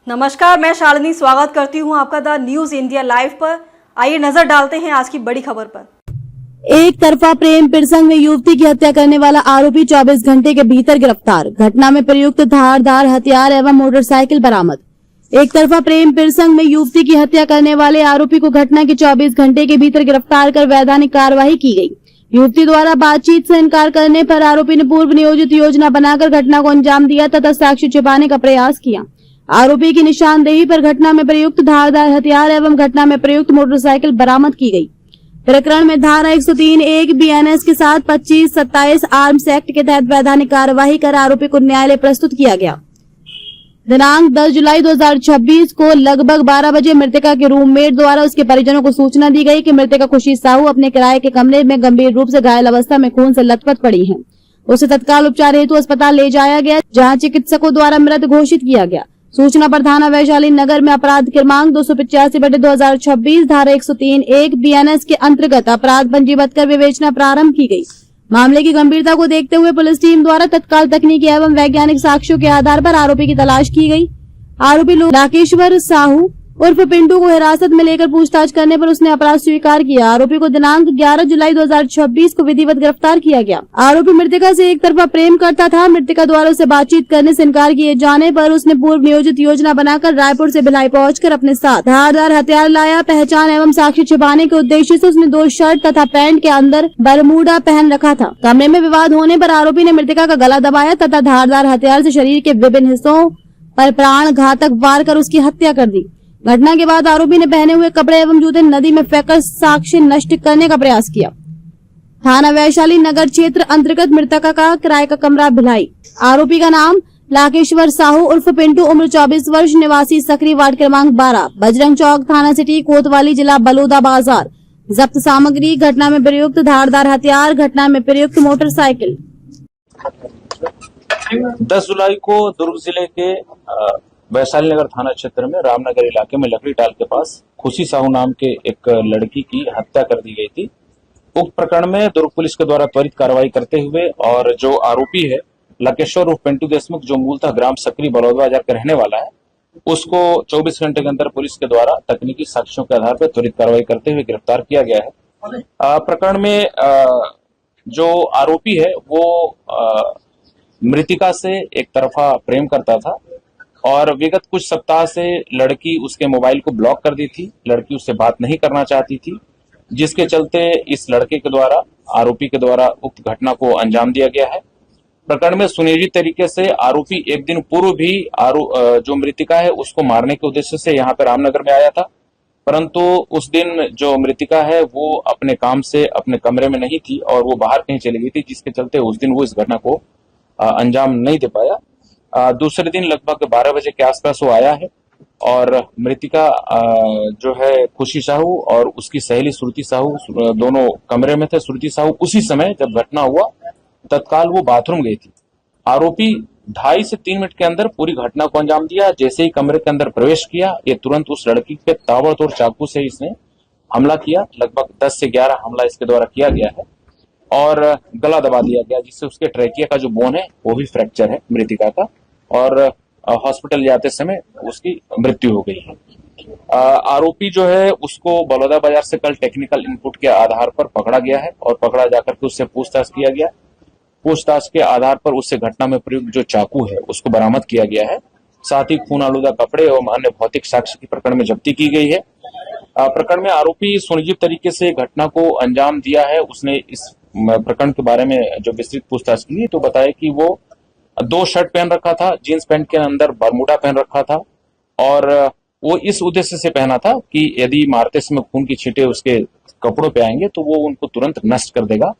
नमस्कार, मैं शालिनी स्वागत करती हूं आपका द न्यूज इंडिया लाइव पर। आइए नजर डालते हैं आज की बड़ी खबर पर। एक तरफा प्रेम प्रसंग में युवती की हत्या करने वाला आरोपी 24 घंटे के भीतर गिरफ्तार। घटना में प्रयुक्त धारदार हथियार एवं मोटरसाइकिल बरामद। एक तरफा प्रेम प्रसंग में युवती की हत्या करने वाले आरोपी को घटना के 24 घंटे के भीतर गिरफ्तार कर वैधानिक कार्यवाही की गई। युवती द्वारा बातचीत से इनकार करने पर आरोपी ने पूर्व नियोजित योजना बनाकर घटना को अंजाम दिया तथा साक्ष्य छिपाने का प्रयास किया। आरोपी की निशानदेही पर घटना में प्रयुक्त धारदार हथियार एवं घटना में प्रयुक्त मोटरसाइकिल बरामद की गई। प्रकरण में धारा 103(1) BNS के साथ 25-27 आर्म्स एक्ट के तहत वैधानिक कार्यवाही कर आरोपी को न्यायालय प्रस्तुत किया गया। दिनांक 10 जुलाई 2026 को लगभग 12 बजे मृतका के रूममेट द्वारा उसके परिजनों को सूचना दी गई कि मृतका खुशी साहू अपने किराए के कमरे में गंभीर रूप से घायल अवस्था में खून से लथपथ पड़ी है। उसे तत्काल उपचार हेतु अस्पताल ले जाया गया, जहाँ चिकित्सकों द्वारा मृत घोषित किया गया। सूचना पर थाना वैशाली नगर में अपराध क्रमांक 285/2026 धारा 103(1) BNS के अंतर्गत अपराध पंजीबद्ध कर विवेचना प्रारंभ की गई। मामले की गंभीरता को देखते हुए पुलिस टीम द्वारा तत्काल तकनीकी एवं वैज्ञानिक साक्ष्यों के आधार पर आरोपी की तलाश की गई। आरोपी राकेश्वर साहू उर्फ पिंटू को हिरासत में लेकर पूछताछ करने पर उसने अपराध स्वीकार किया। आरोपी को दिनांक 11 जुलाई 2026 को विधिवत गिरफ्तार किया गया। आरोपी मृतका से एक तरफा प्रेम करता था। मृतका द्वारा उसे बातचीत करने से इनकार किए जाने पर उसने पूर्व नियोजित योजना बनाकर रायपुर से भिलाई पहुंचकर अपने साथ धारदार हथियार लाया। पहचान एवं साक्ष्य छिपाने के उद्देश्य से उसने 2 शर्ट तथा पैंट के अंदर बरमूडा पहन रखा था। कमरे में विवाद होने पर आरोपी ने मृतका का गला दबाया तथा धारदार हथियार से शरीर के विभिन्न हिस्सों पर प्राण घातक वार कर उसकी हत्या कर दी। घटना के बाद आरोपी ने पहने हुए कपड़े एवं जूते नदी में फेंककर साक्ष्य नष्ट करने का प्रयास किया। थाना वैशाली नगर क्षेत्र अंतर्गत मृतका का किराए का कमरा भिलाई। आरोपी का नाम राकेश्वर साहू उर्फ पिंटू, उम्र 24 वर्ष, निवासी सकरी, वार्ड क्रमांक 12, बजरंग चौक, थाना सिटी, कोतवाली, जिला बलौदा बाजार। जब्त सामग्री: घटना में प्रयुक्त धारदार हथियार, घटना में प्रयुक्त मोटरसाइकिल। 10 जुलाई को दुर्ग जिले के वैशाली नगर थाना क्षेत्र में रामनगर इलाके में लकड़ी टाल के पास खुशी साहू नाम के एक लड़की की हत्या कर दी गई थी। उक्त प्रकरण में दुर्ग पुलिस के द्वारा त्वरित कार्रवाई करते हुए और जो आरोपी है लकेश्वर उर्फ पिंटू देशमुख, जो मूलतः ग्राम सकरी बलौदा बाजार का रहने वाला है, उसको 24 घंटे के अंदर पुलिस के द्वारा तकनीकी साक्ष्यों के आधार पर त्वरित कार्रवाई करते हुए गिरफ्तार किया गया है। प्रकरण में जो आरोपी है वो मृतिका से एक तरफा प्रेम करता था और विगत कुछ सप्ताह से लड़की उसके मोबाइल को ब्लॉक कर दी थी। लड़की उससे बात नहीं करना चाहती थी, जिसके चलते इस लड़के के द्वारा आरोपी के द्वारा उक्त घटना को अंजाम दिया गया है। प्रकरण में सुनियोजित तरीके से आरोपी एक दिन पूर्व भी जो मृतिका है उसको मारने के उद्देश्य से यहाँ पे रामनगर में आया था, परंतु उस दिन जो मृतिका है वो अपने काम से अपने कमरे में नहीं थी और वो बाहर कहीं चली गई थी, जिसके चलते उस दिन वो इस घटना को अंजाम नहीं दे पाया। दूसरे दिन लगभग 12 बजे के आसपास वो आया है और मृतिका जो है खुशी साहू और उसकी सहेली श्रुति साहू दोनों कमरे में थे। श्रुति साहू उसी समय जब घटना हुआ तत्काल वो बाथरूम गई थी। आरोपी 2.5 से 3 मिनट के अंदर पूरी घटना को अंजाम दिया। जैसे ही कमरे के अंदर प्रवेश किया, ये तुरंत उस लड़की पे ताबड़तोड़ चाकू से इसने हमला किया। लगभग 10 से 11 हमला इसके द्वारा किया गया है और गला दबा दिया गया, जिससे उसके ट्रेकिया का जो बोन है वो भी फ्रैक्चर है मृतिका का और हॉस्पिटल जाते समय उसकी मृत्यु हो गई है। आरोपी जो है उसको बलौदा बाजार से कल टेक्निकल इनपुट के आधार पर पकड़ा गया है और पकड़ा जाकर के उससे पूछताछ किया गया। पूछताछ के आधार पर उससे घटना में प्रयुक्त जो चाकू है उसको बरामद किया गया है। साथ ही खून आलूदा कपड़े एवं अन्य भौतिक साक्ष्य की प्रकरण में जब्ती की गई है। प्रकरण में आरोपी सुनिश्चित तरीके से घटना को अंजाम दिया है। उसने इस प्रकरण के बारे में जो विस्तृत पूछताछ की तो बताया कि वो 2 शर्ट पहन रखा था, जीन्स पैंट के अंदर बरमूडा पहन रखा था और वो इस उद्देश्य से पहना था कि यदि मारते समय खून की छींटे उसके कपड़ों पे आएंगे तो वो उनको तुरंत नष्ट कर देगा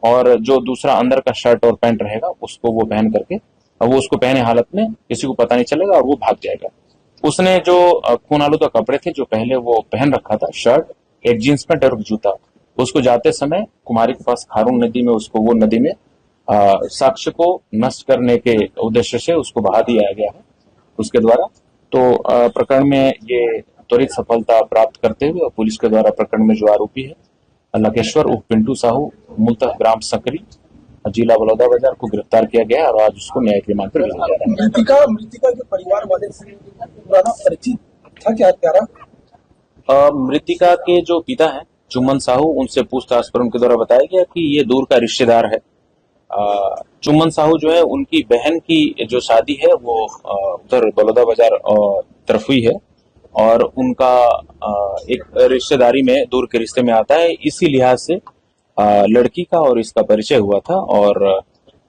और जो दूसरा अंदर का शर्ट और पैंट रहेगा उसको वो पहन करके वो उसको पहने हालत में किसी को पता नहीं चलेगा और वो भाग जाएगा। उसने जो खून आलूदा कपड़े थे जो पहले वो पहन रखा था, शर्ट, एक जींस पैंट और जूता, उसको जाते समय कुमारी के पास खारून नदी में उसको वो नदी में साक्ष्य को नष्ट करने के उद्देश्य से उसको बहा दिया गया है उसके द्वारा। तो प्रकरण में ये त्वरित सफलता प्राप्त करते हुए पुलिस के द्वारा प्रकरण में जो आरोपी है लकेश्वर उर्फ पिंटू साहू, मूलतः ग्राम सकरी, जिला बलौदा बाजार को गिरफ्तार किया गया और आज उसको न्यायिक रिमांड पर भेजा जा रहा है। मृतिका के परिवार वाले पुराना परिचित था क्या हत्यारा? मृतिका के जो पिता हैं चुम्मन साहू, उनसे पूछताछ पर उनके द्वारा बताया गया कि ये दूर का रिश्तेदार है। चुम्मन साहू जो है, उनकी बहन की जो शादी है वो उधर बलौदा बाजार तरफ हुई है और उनका एक रिश्तेदारी में दूर के रिश्ते में आता है। इसी लिहाज से लड़की का और इसका परिचय हुआ था और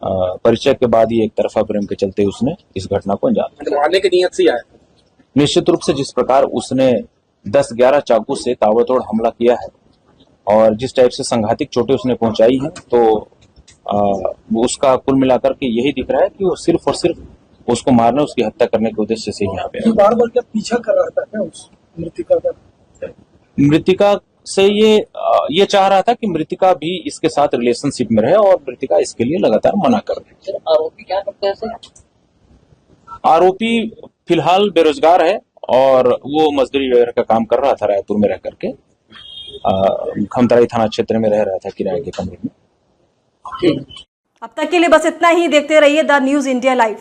परिचय के बाद ही एक तरफा प्रेम के चलते उसने इस घटना को अंजाम दिया। मारने की नीयत से आया। निश्चित रूप से जिस प्रकार उसने 10-11 चाकू से ताबड़तोड़ हमला किया है और जिस टाइप से संघातिक चोटें उसने पहुंचाई हैं, तो उसका कुल मिलाकर के यही दिख रहा है कि वो सिर्फ और सिर्फ उसको मारने, उसकी हत्या करने के उद्देश्य से यहाँ पे बार बार क्या पीछा कर रहा था क्या उस मृतिका का? मृतिका से ये चाह रहा था कि मृतिका भी इसके साथ रिलेशनशिप में रहे और मृतिका इसके लिए लगातार मना कर रही। आरोपी क्या करते हैं सर? आरोपी फिलहाल बेरोजगार है और वो मजदूरी वगैरह का काम कर रहा था रायपुर में रह करके। खमतराई थाना क्षेत्र में रह रहा था किराए के कमरे में। अब तक के लिए बस इतना ही। देखते रहिए द न्यूज़ इंडिया लाइव।